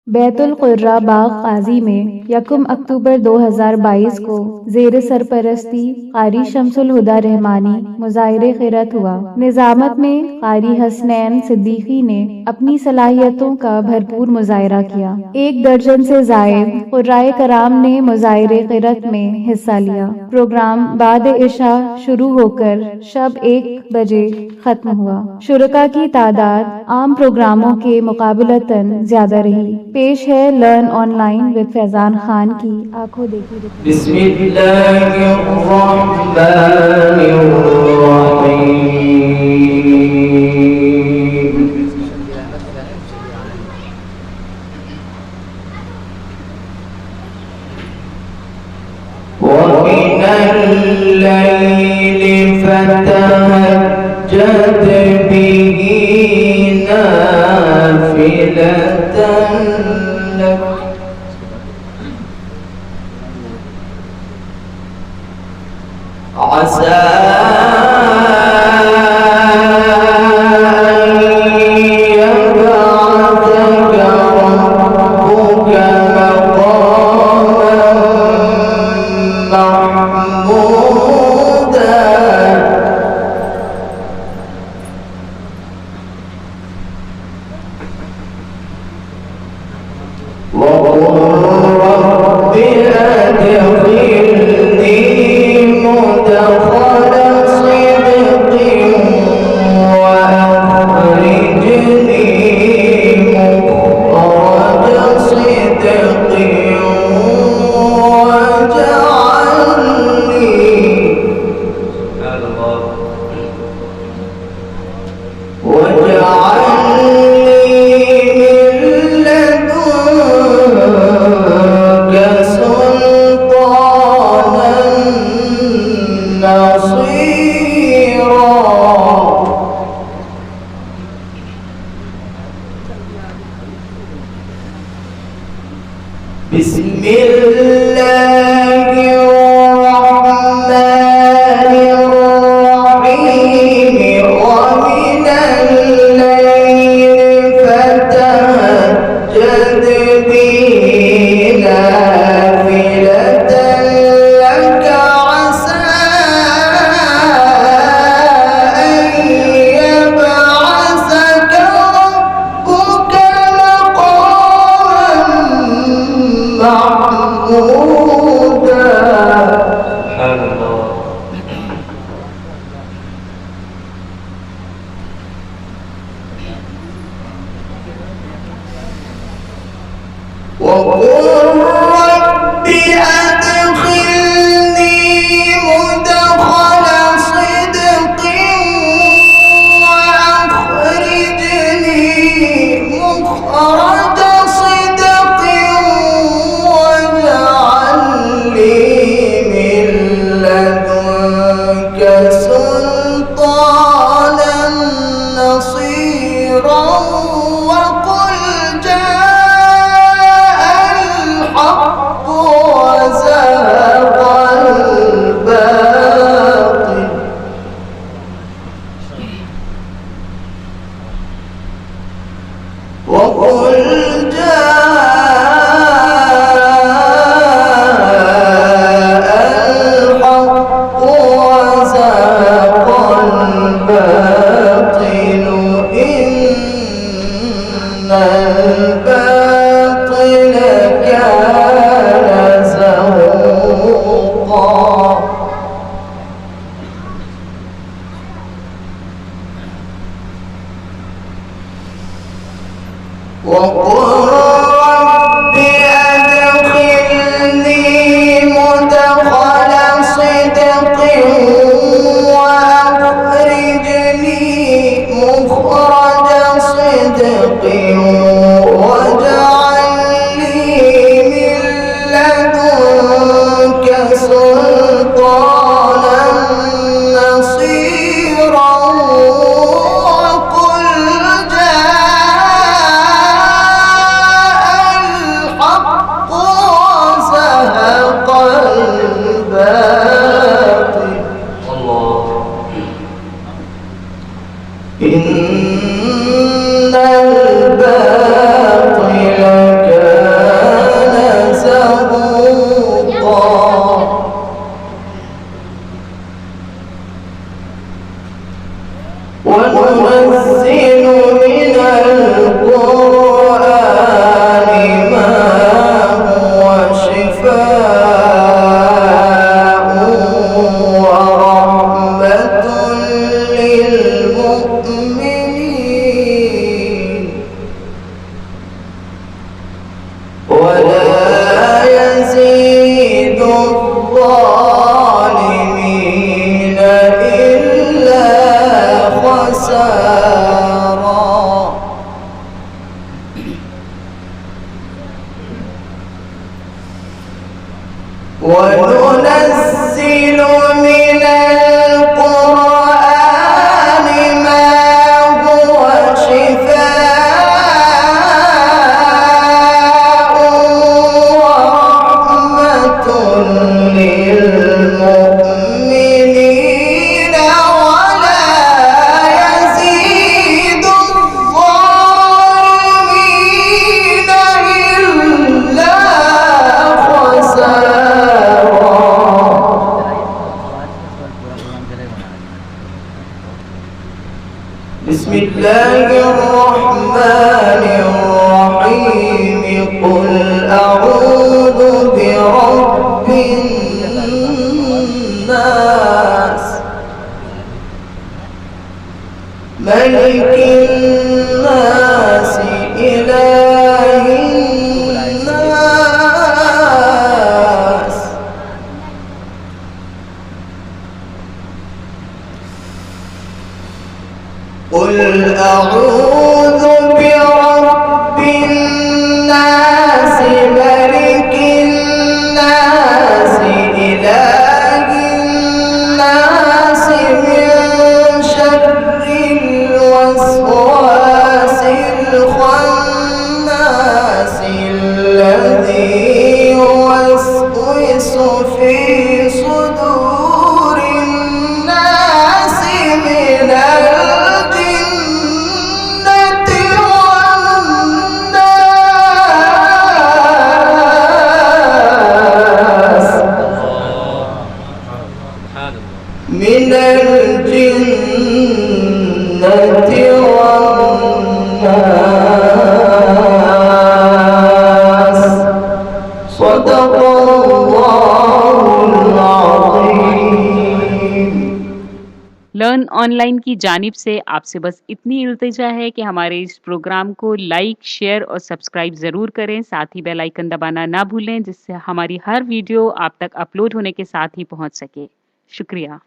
बैतुल कुर्रा बाग काजी में 1 अक्टूबर 2022 को ज़ेर सरपरस्ती कारी शमसुल हुदा रहमानी मुज़ाहिरे क़िरत हुआ। निज़ामत में कारी हसनैन सिद्दीकी ने अपनी सलाहियतों का भरपूर मुज़ाहिरा किया। 1 दर्जन से ज़ायद क़ुर्राए कराम ने मुज़ाहिरे क़िरत में हिस्सा लिया। प्रोग्राम बाद इशा शुरू होकर शब 1 बजे खत्म हुआ। शुरका की तादाद आम प्रोग्रामों के मुकाबलतन ज्यादा रही। पेश है लर्न ऑनलाइन विद फैजान खान की आंखों देखी रिपोर्ट। فتهجد به نافلة لك عسى ولا يزيد الظالمين إلا خسارا. وننزل من القرآن ما هو شفاء ورحمة للمؤمنين ولا يزيد الظالمين إلا خسارا. بسم الله الرحمن الرحيم. قل أعوذ برب الناس ملك الناس إله الناس قل أعوذ برب الناس ملك الناس إله الناس من شر الوسواس الخناس الذي يوسوس في صدور الناس من من الجنة والناس. صدق الله العظيم. लर्न ऑनलाइन की जानिब से आपसे बस इतनी इल्तिजा है कि हमारे इस प्रोग्राम को लाइक, शेयर और सब्सक्राइब ज़रूर करें। साथ ही बेल आइकन दबाना ना भूलें, जिससे हमारी हर वीडियो आप तक अपलोड होने के साथ ही पहुंच सके। शुक्रिया।